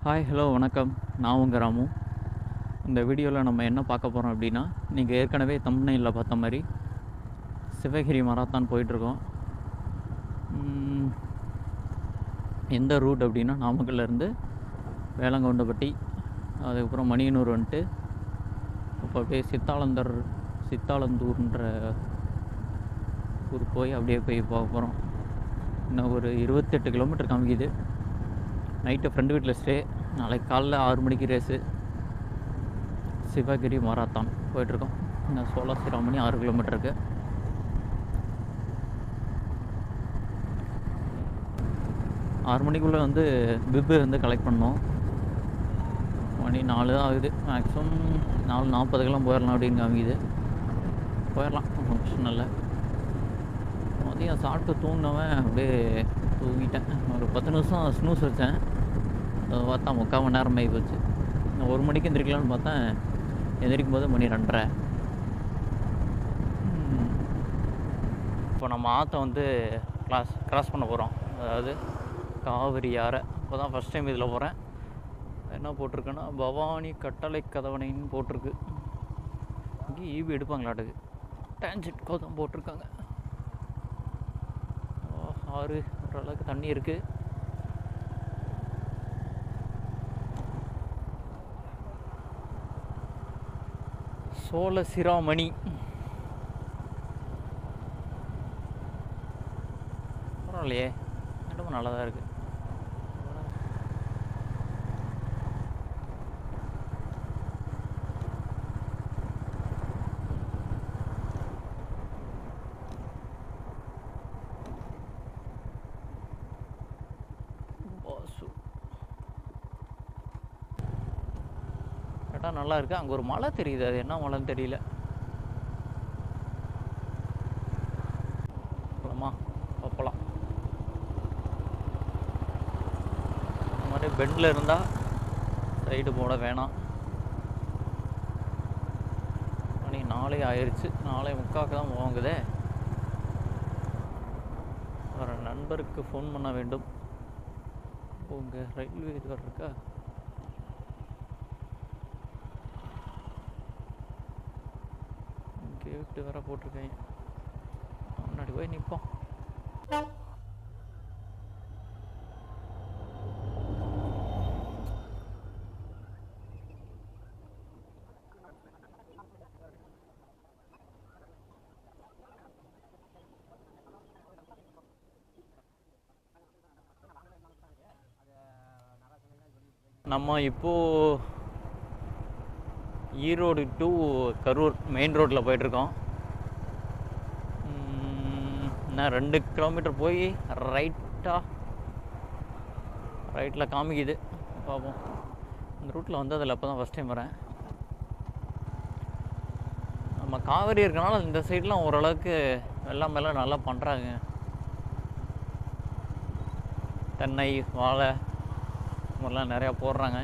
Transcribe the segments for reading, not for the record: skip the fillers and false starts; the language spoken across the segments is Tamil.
ஹாய் ஹலோ வணக்கம். நான் உங்கள் ராமு. இந்த வீடியோவில் நம்ம என்ன பார்க்க போகிறோம் அப்படின்னா, நீங்கள் ஏற்கனவே தம்ப்நெயிலில் பார்த்த மாதிரி சிவகிரி மராத்தான் போயிட்டுருக்கோம். எந்த ரூட் அப்படின்னா, நாமக்கல்லேருந்து வேளங்கவுண்டப்பட்டி, அதுக்கப்புறம் மணியனூர் வந்துட்டு இப்போ அப்படியே சித்தாலந்தூர்ன்ற ஊர் போய் அப்படியே போய் பார்க்க போகிறோம். இன்னும் ஒரு 28 கிலோமீட்டர் காமிக்குது. நைட்டு ஃப்ரெண்டு வீட்டில் ஸ்டே. நாளைக்கு காலைல 6 மணிக்கு ரேஸு. சிவகிரி மராத்தான் போயிட்டுருக்கோம். இன்னும் சோழசிராமணி 6 கிலோமீட்டருக்கு. ஆறு மணிக்குள்ளே வந்து பிப்பு வந்து கலெக்ட் பண்ணோம். மணி 4 தான் ஆகுது. மேக்ஸிமம் 4:40 போயிடலாம் அப்படின்னு காமிக்குது. போயிடலாம், ஒன்றும் பிரச்சனை இல்லை. மதியம் சாப்பிட்டு தூங்கினவன் அப்படியே தூங்கிட்டேன். ஒரு 10 நிமிஷம் ஸ்னூஸ் வச்சேன். அதை பார்த்தா 3/4 மணி நேரம் ஆகி போச்சு. 1 மணிக்கு எந்திரிக்கலான்னு பார்த்தேன். எந்திரிக்கும் போது மணி 2:30. இப்போ நம்ம ஆற்றை வந்து கிராஸ் பண்ண போகிறோம். அதாவது காவிரி ஆறை. இப்போ தான் ஃபஸ்ட் டைம் இதில் போகிறேன். என்ன போட்டிருக்குன்னா, பவானி கட்டளை கதவணைன்னு போட்டிருக்கு. இங்கே ஈவி எடுப்பாங்களாட்டுக்கு. டான்ஜெட் கோதம் போட்டிருக்காங்க. ஆறு ஓரளவுக்கு தண்ணி இருக்குது. சோழசிராமணி பரவாயில்லையே, இடமும் நல்லா தான் இருக்குது. இடம் நல்லா இருக்குது. அங்கே ஒரு மலை தெரியுது. அது என்ன மலைன்னு தெரியல. போகலாமா? போகலாம். இந்த மாதிரி பெண்டில் இருந்தால் சைடு போட வேணாம். மணி 4 ஆயிடுச்சு. 4:45 தான் வாங்குதே. ஒரு நண்பருக்கு ஃபோன் பண்ண வேண்டும். உங்கள் ரயில்வே இது வர இருக்கா? கேட்டு வேற போட்டிருக்கேன். முன்னாடி போய் நிற்போம். நம்ம இப்போது ஈரோடு டு கரூர் மெயின் ரோட்டில் போயிட்டுருக்கோம். இன்னும் 2 கிலோமீட்டர் போய் ரைட்டில் காமிக்குது. பார்ப்போம். இந்த ரூட்டில் வந்து அதில் இப்போ தான் ஃபஸ்ட் டைம் வரேன். நம்ம காவேரி இருக்கனால இந்த சைட்லாம் ஓரளவுக்கு வெள்ளம் நல்லா பண்ணுறாங்க. தென்னை, வாழை இந்த மாதிரிலாம் நிறையா போடுறாங்க.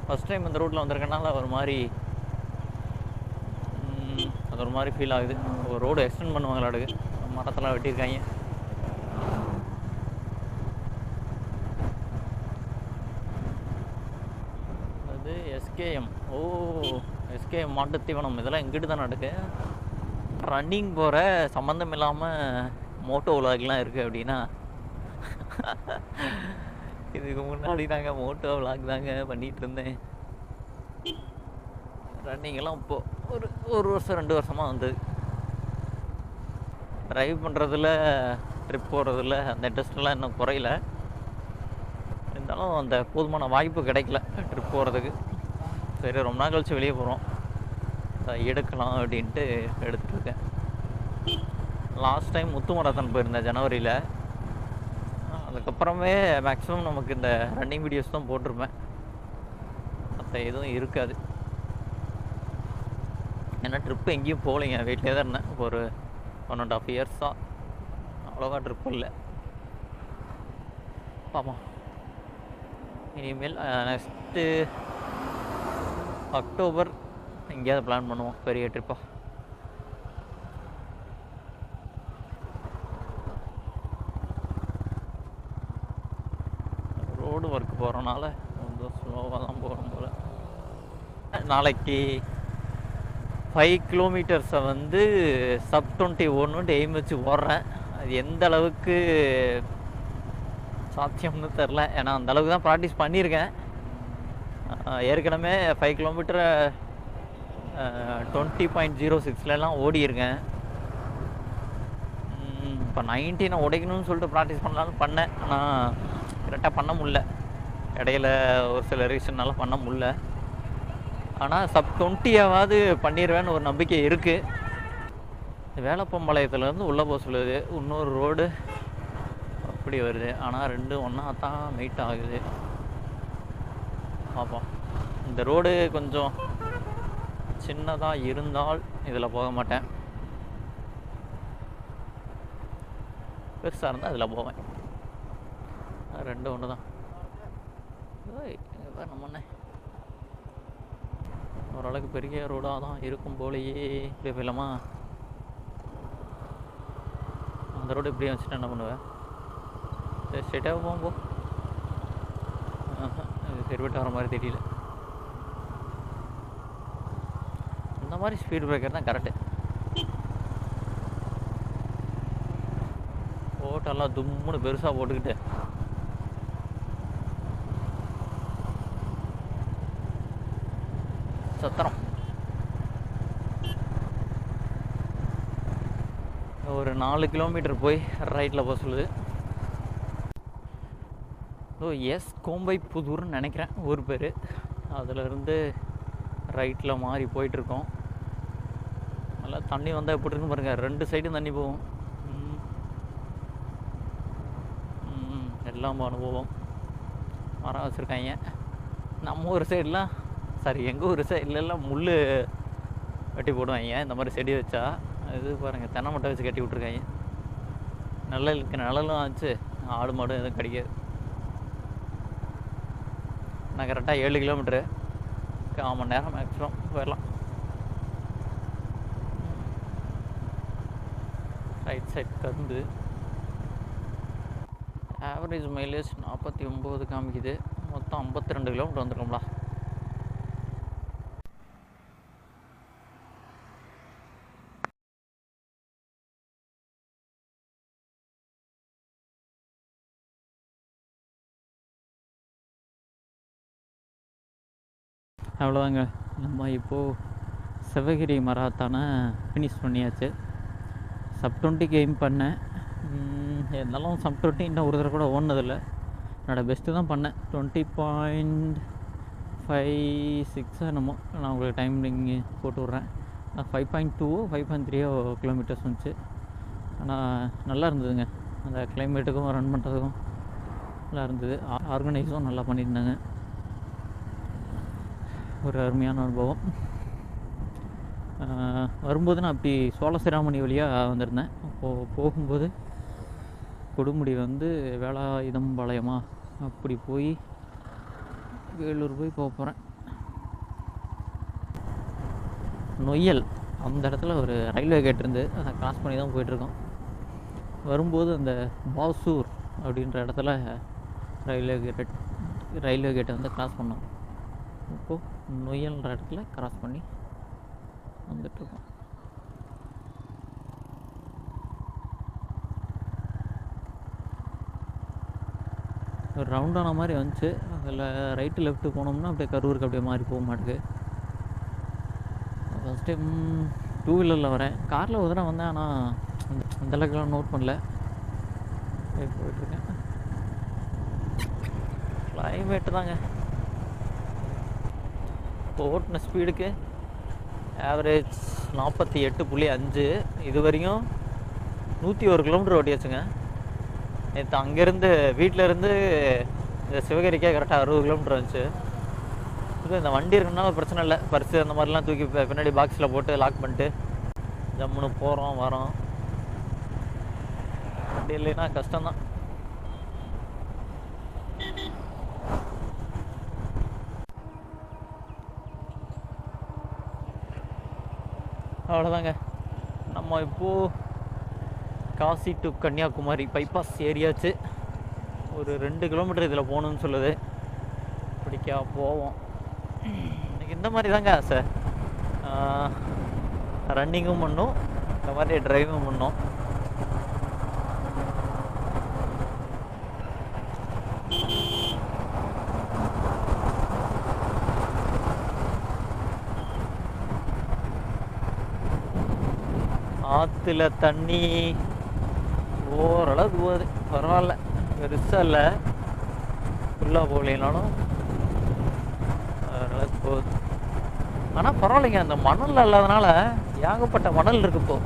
ஃபஸ்ட் டைம் இந்த ரூட்டில் வந்திருக்கனால ஒரு மாதிரி அது ஒரு மாதிரி ஃபீல் ஆகுது. ஒரு ரோடு எக்ஸ்டெண்ட் பண்ணுவாங்களாடுக்கு. மரத்தெல்லாம் வெட்டியிருக்காங்க. அது எஸ்கேஎம். எஸ்கேஎம் மாட்டுத்தீவனம். இதெல்லாம் எங்கிட்டு தான் நடக்கு. ரன்னிங் போகிற சம்மந்தம் இல்லாமல் மோட்டோ விலாக்லாம் இருக்குது அப்படின்னா, இதுக்கு முன்னாடி தாங்க மோட்டோ விலாக் தாங்க பண்ணிகிட்டு இருந்தேன். ரன்னிங்கெல்லாம் இப்போது ஒரு வருஷம் 2 வருஷமாக வந்தது. ட்ரைவ் பண்ணுறதுல, ட்ரிப் போகிறதுல அந்த இன்ட்ரெஸ்ட்லாம் இன்னும் குறையில. இருந்தாலும் அந்த போதுமான வாய்ப்பு கிடைக்கல ட்ரிப் போகிறதுக்கு. சரி, ரொம்ப நாள் கழிச்சு வெளியே போகிறோம், எடுக்கலாம் அப்படின்ட்டு எடுத்துகிட்டு இருக்கேன். லாஸ்ட் டைம் முத்துமராத்தான் போயிருந்தேன் ஜனவரியில். அதுக்கப்புறமே மேக்ஸிமம் நமக்கு இந்த ரன்னிங் வீடியோஸ் தான் போட்டிருப்பேன். மற்ற எதுவும் இருக்காது. ஏன்னா ட்ரிப்பு எங்கேயும் போகலைங்க. வீட்டிலே தான் இருந்தேன். ஒரு 1.5 இயர்ஸாக அவ்வளோவா ட்ரிப்பு இல்லை. பார்ப்போம். இனிமேல் நெக்ஸ்ட்டு அக்டோபர் எங்கேயாவது பிளான் பண்ணுவோம் பெரிய ட்ரிப்பாக. ரோடு ஒர்க் போகிறனால கொஞ்சம் ஸ்லோவாக தான் போகிறோம் போல். நாளைக்கு 5 கிலோமீட்டர்ஸை வந்து sub 21 எய்ம் வச்சு ஓடுறேன். அது எந்த அளவுக்கு சாத்தியம்னு தெரில, ஏன்னா அந்த அளவுக்கு தான் ப்ராக்டிஸ் பண்ணியிருக்கேன். ஏற்கனவே 5 கிலோமீட்டரை 20.06 ஓடியிருக்கேன். இப்போ 19 உடைக்கணும்னு சொல்லிட்டு ப்ராக்டிஸ் பண்ணலான்னு பண்ணேன். ஆனால் கரெக்டாக பண்ண முடில, இடையில ஒரு சில ரீசன்னால பண்ண முடில. ஆனால் sub 20 பண்ணிடுவேன்னு ஒரு நம்பிக்கை இருக்குது. வேலப்பம்பாளையத்துலேருந்து உள்ளே போக சொல்லுது, இன்னொரு ரோடு அப்படி வருது. ஆனால் ரெண்டும் ஒன்றா தான் மீட் ஆகுது. பார்ப்போம். இந்த ரோடு கொஞ்சம் சின்னதாக இருந்தால் இதில் போக மாட்டேன், பெருசாக இருந்தால் அதில் போவேன். ரெண்டும் ஒன்று தான். நம்ம ஓரளவுக்கு பெரிய ரோடாக தான் இருக்கும் போலையே. இப்படி போயிடலாமா? அந்த ரோடு இப்படியே வச்சுட்டு என்ன பண்ணுவேன்? சரி, ஸ்ட்ரெயிட்டாக போகும்போ. சரிவிட்டு வர மாதிரி தெரியல. இந்த மாதிரி ஸ்பீட் பிரேக்கர் தான் கரெக்டு. போட்டெல்லாம் தும்முன்னு பெருசாக போட்டுக்கிட்டு சத்திரம் ஒரு 4 கிலோமீட்டர் போய் ரைட்டில் போக சொல்லுது. கோம்பை புதூர்னு நினைக்கிறேன் ஊர் பேர். அதிலிருந்து ரைட்டில் மாறி போயிட்டுருக்கோம். நல்லா தண்ணி வந்தால் எப்படி இருக்குன்னு பாருங்கள், 2 சைடும் தண்ணி போகும். எல்லாம் அனுபவம். மரம் வச்சுருக்காங்க. நம்ம ஊர் சைடெலாம், சாரி எங்கள் ஊர் சைட்லலாம் முள் வெட்டி போடுவாங்க இந்த மாதிரி செடி வச்சா. இது பாருங்கள், தென்னை மட்டை வச்சு கட்டி விட்ருக்காங்க. நிழலும் ஆச்சு, ஆடு மாடும் எதுவும் கிடைக்காது. நான் கரெக்டாக 7 கிலோமீட்டரு, 1/4 மணி நேரம் மேக்ஸிமம் போயிடலாம். ரைட் சைட் கருந்து. ஆவரேஜ் மைலேஜ் 49 காமிக்குது. மொத்தம் 52 கிலோமீட்டர் வந்துருக்கோம்டா. அவ்வளோதாங்க, நம்ம இப்போது சிவகிரி மராத்தானை ஃபினிஷ் பண்ணியாச்சு. sub 20 எய்ம் பண்ணேன். இருந்தாலும் sub 20 இன்னும் ஒரு தடவை கூட ஓடினதில்லை. என்னோடய பெஸ்ட்டு தான் பண்ணேன். 20.56 என்னமோ நான் உங்களுக்கு டைமிங் போட்டு விட்றேன். 5.2 5.3 கிலோமீட்டர்ஸ் வந்துச்சு. ஆனால் நல்லா இருந்ததுங்க, அந்த கிளைமேட்டுக்கும் ரன் பண்ணுறதுக்கும் நல்லா இருந்தது. ஆர்கனைஸும் நல்லா பண்ணியிருந்தாங்க. ஒரு அருமையான அனுபவம். வரும்போது நான் அப்படி சோழசிராமணி வழியாக வந்திருந்தேன். அப்போது போகும்போது கொடுமுடி வந்து வேலாயுதம்பாளையமா அப்படி போய் வேலூர் போய் போக போகிறேன். நொய்யல் அந்த இடத்துல ஒரு ரயில்வே கேட் இருந்து அதை கிராஸ் பண்ணி தான் போயிட்டுருக்கோம். வரும்போது அந்த பாசூர் அப்படின்ற இடத்துல ரயில்வே கேட்டை வந்து கிராஸ் பண்ணோம். இப்போது நொய்யல்ன்ற இடத்துல கிராஸ் பண்ணி வந்துட்டுருக்கோம். ஒரு ரவுண்டான மாதிரி வந்துச்சு. அதில் ரைட்டு லெஃப்ட்டு போனோம்னா அப்படியே கரூருக்கு அப்படியே மாறி போக மாட்டேங்குது. ஃபஸ்ட் டைம் 2 வீலரில் வரேன். காரில் ஒரு தடவை வந்தேன், ஆனால் அந்தளவுக்குலாம் நோட் பண்ணல. போயிட்டுருக்கேன். கிளைமேட்டு தாங்க. இப்போ ஓட்டின ஸ்பீடுக்கு ஆவரேஜ் 48.5. இது வரையும் 101 கிலோமீட்டர் ஓட்டியாச்சுங்க. நேற்று அங்கேருந்து வீட்டிலேருந்து இந்த சிவகிரிக்கே கரெக்டாக 60 கிலோமீட்டர் வந்துச்சு. இது இந்த வண்டி இருக்குன்னா பிரச்சனை இல்லை. பர்ஸு அந்த மாதிரிலாம் தூக்கி பின்னாடி பாக்ஸில் போட்டு லாக் பண்ணிட்டு ஜம்முன்னு போகிறோம் வரோம். வண்டி இல்லைன்னா கஷ்டம்தான். அவ்வளோதாங்க, நம்ம இப்போது காசி டு கன்னியாகுமரி பைபாஸ் ஏரியாச்சு. ஒரு 2 கிலோமீட்டர் இதில் போகணுன்னு சொல்லுது. பிடிக்கா போவோம். எனக்கு இந்த மாதிரி தாங்க ஆசை. ரன்னிங்கும் பண்ணும், இந்த மாதிரி டிரைவும் பண்ணும். ஆற்றுல தண்ணி ஓரளவுக்கு போகுது, பரவாயில்ல, பெருசாக இல்லை. ஃபுல்லாக போகலைனாலும் ஓரளவுக்கு போகுது. ஆனால் பரவாயில்லைங்க, அந்த மணல் இல்லாதனால ஏகப்பட்ட மணல் இருக்கு இப்போ.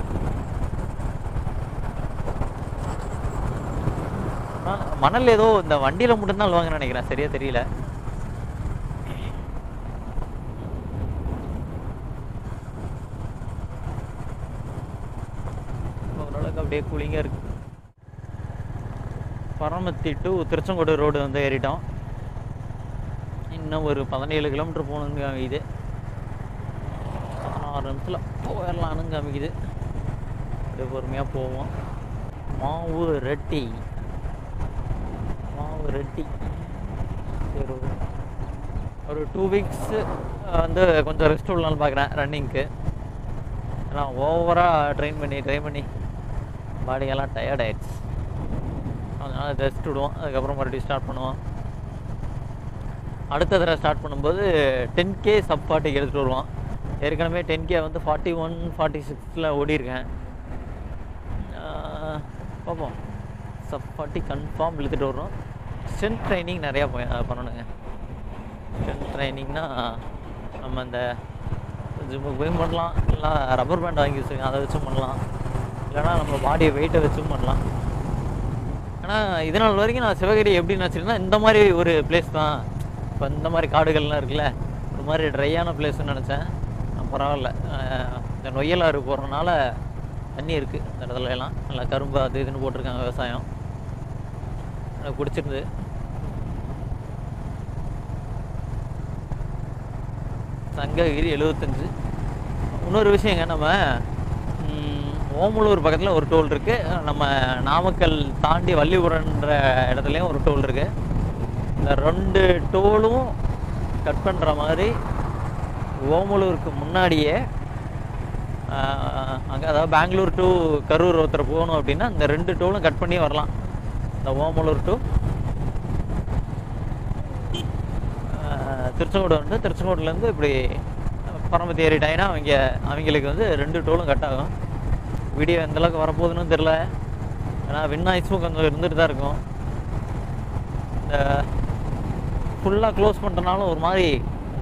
மணல் ஏதோ இந்த வண்டியில் மட்டும்தான் அழுவாங்கன்னு நினைக்கிறேன், சரியா தெரியல. ஓரளவுக்கு அப்படியே கூலிங்காக இருக்கு. பரமத்தி டு திருச்செங்கோடு ரோடு வந்து ஏறிட்டோம். இன்னும் ஒரு 17 கிலோமீட்டர் போகணுன்னு காமிக்குது. 16 நிமிஷத்தில் போயிடலான்னு காமிக்குது. அப்படியே பொறுமையாக போவோம். மாவு ரெட்டி சரி, ஒரு 2 வீக்ஸ் வந்து கொஞ்சம் ரெஸ்ட் விடலான்னு பார்க்குறேன் ரன்னிங்க்கு. ஏன்னா ஓவராக ட்ரெயின் பண்ணி பாடியெல்லாம் டயர்ட் ஆயிடுச்சு. அதனால் ரெஸ்ட் விடுவோம், அதுக்கப்புறம் மறுபடியும் ஸ்டார்ட் பண்ணுவோம். அடுத்த தடவை ஸ்டார்ட் பண்ணும்போது 10K சப் 40 எடுத்துகிட்டு வருவோம். ஏற்கனவே 10K வந்து 41, 46 ஓடிருக்கேன். பார்ப்போம், சப் 40 கன்ஃபார்ம் இழுத்துட்டு வரோம். ஸ்ட்ரென்த் ட்ரைனிங் நிறையா பண்ணணுங்க. ஸ்ட்ரென்த் ட்ரைனிங்னா நம்ம இந்த ஜிம்முக்கு போய் பண்ணலாம், இல்லைனா ரப்பர் பேண்ட் வாங்கி வச்சுருக்கேன், அதை வச்சும் பண்ணலாம், இல்லைனா நம்ம பாடியை வெயிட்டை வச்சும் பண்ணலாம். ஆனால் இதனால் வரைக்கும் நான் சிவகிரி எப்படி நினச்சிருக்கேன்னா இந்த மாதிரி ஒரு பிளேஸ் தான். இப்போ இந்த மாதிரி காடுகள்லாம் இருக்குல்ல, ஒரு மாதிரி ட்ரையான பிளேஸ்ன்னு நினச்சேன். பரவாயில்ல, இந்த நொய்யலாறு போகிறதுனால தண்ணி இருக்குது இந்த இடத்துல எல்லாம். நல்லா கரும்பு அது இதுன்னு போட்டிருக்காங்க, விவசாயம் எனக்கு பிடிச்சிருந்து. சங்ககிரி 75. இன்னொரு விஷயங்க, நம்ம ஓமலூர் பக்கத்தில் ஒரு டோல் இருக்குது. நம்ம நாமக்கல் தாண்டி வள்ளிபுரன்ற இடத்துலையும் ஒரு டோல் இருக்குது. இந்த 2 டோலும் கட் பண்ணுற மாதிரி ஓமலூருக்கு முன்னாடியே அங்கே, அதாவது பெங்களூர் டு கரூர் ஒருத்தர் போகணும் அப்படின்னா இந்த 2 டோலும் கட் பண்ணி வரலாம். இந்த ஓமலூர் டு திருச்செங்கோடு வந்து திருச்செங்கோடுலேருந்து இப்படி பரமத்தி ஏறிட்டாங்கன்னா அவங்களுக்கு வந்து 2 டோலும் கட் ஆகும். வீடியோ எந்தளவுக்கு வரப்போகுதுன்னு தெரில, ஏன்னா வின்னாய்ஸும் கொஞ்சம் இருந்துட்டு தான் இருக்கும். இந்த ஃபுல்லாக க்ளோஸ் பண்ணுறனாலும் ஒரு மாதிரி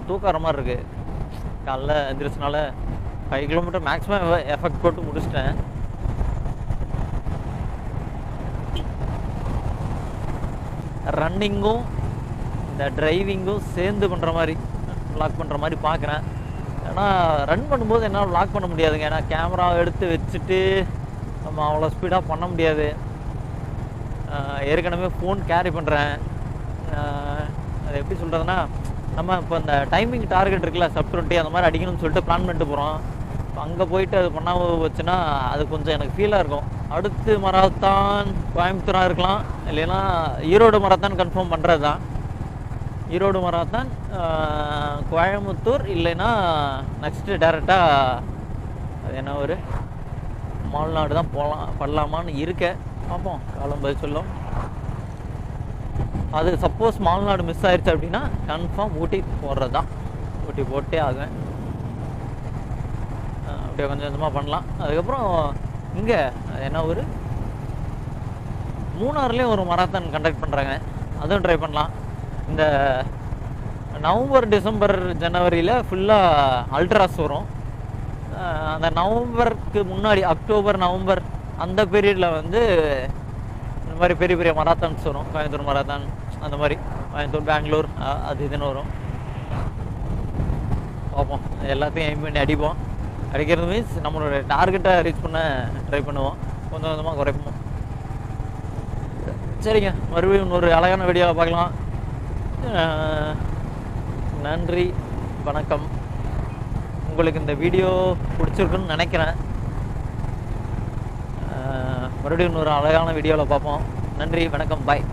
தூக்கார மாதிரி இருக்குது. காலைல எந்திரிச்சனால 5 கிலோமீட்டர் மேக்ஸிமம் எஃபெக்ட் போட்டு முடிச்சிட்டேன். ரன்னிங்கும் இந்த டிரைவிங்கும் சேர்ந்து பண்ணுற மாதிரி வ்ளாக் பண்ணுற மாதிரி பார்க்குறேன். ஏன்னா ரன் பண்ணும்போது என்னால் வ்ளாக் பண்ண முடியாதுங்க. ஏன்னா கேமரா எடுத்து வச்சுட்டு நம்ம அவ்வளோ ஸ்பீடாக பண்ண முடியாது. ஏற்கனவே ஃபோன் கேரி பண்ணுறேன். அது எப்படி சொல்கிறதுனா, நம்ம இப்போ இந்த டைமிங் டார்கெட் இருக்குல்ல, சப் 20 அந்த மாதிரி அடிக்கணும்னு சொல்லிட்டு பிளான் பண்ணிட்டு போகிறோம். இப்போ அங்கே போயிட்டு அது பண்ணாமல் வச்சுன்னா அது கொஞ்சம் எனக்கு ஃபீலாக இருக்கும். அடுத்து மராத்தான் கோயம்புத்தூராக இருக்கலாம், இல்லைன்னா ஈரோடு மராத்தான் கன்ஃபார்ம் பண்ணுறது தான். ஈரோடு மராத்தான், கோயம்புத்தூர், இல்லைன்னா நெக்ஸ்ட்டு டேரெக்டாக அது என்ன ஒரு மால்நாடு தான் பண்ணலாமான்னு இருக்கேன். பார்ப்போம், காலம் பதில் சொல்லும். அது சப்போஸ் மால்நாடு மிஸ் ஆயிடுச்சு அப்படின்னா கன்ஃபார்ம் ஊட்டி போடுறது தான். ஊட்டி போட்டே ஆகுவேன். அப்படியே கொஞ்சம் கொஞ்சமாக பண்ணலாம். அதுக்கப்புறம் இங்கே என்ன ஒரு மூணாறுலேயும் ஒரு மராத்தான் கண்டக்ட் பண்ணுறாங்க, அதுவும் ட்ரை பண்ணலாம். இந்த நவம்பர், டிசம்பர், ஜனவரியில் ஃபுல்லாக அல்ட்ராஸ் வரும். அந்த நவம்பருக்கு முன்னாடி அக்டோபர், நவம்பர் அந்த பீரியடில் வந்து இந்த மாதிரி பெரிய பெரிய மராத்தான்ஸ் வரும். கோயம்புத்தூர் மராத்தான், அந்த மாதிரி கோயம்புத்தூர், பெங்களூர், அது இதுன்னு வரும். பார்ப்போம், எல்லாத்தையும் எய்ம் பண்ணி அடிப்போம். அடிக்கிறது மீன்ஸ் நம்மளோட டார்கெட்டை ரீச் பண்ண ட்ரை பண்ணுவோம், கொஞ்சம் கொஞ்சமாக குறைப்போம். சரிங்க, மறுபடியும் இன்னொரு அழகான வீடியோவை பார்க்கலாம். நன்றி, வணக்கம். உங்களுக்கு இந்த வீடியோ பிடிச்சிருக்குன்னு நினைக்கிறேன். மறுபடியும் இன்னொரு அழகான வீடியோவில் பார்ப்போம். நன்றி, வணக்கம், பாய்.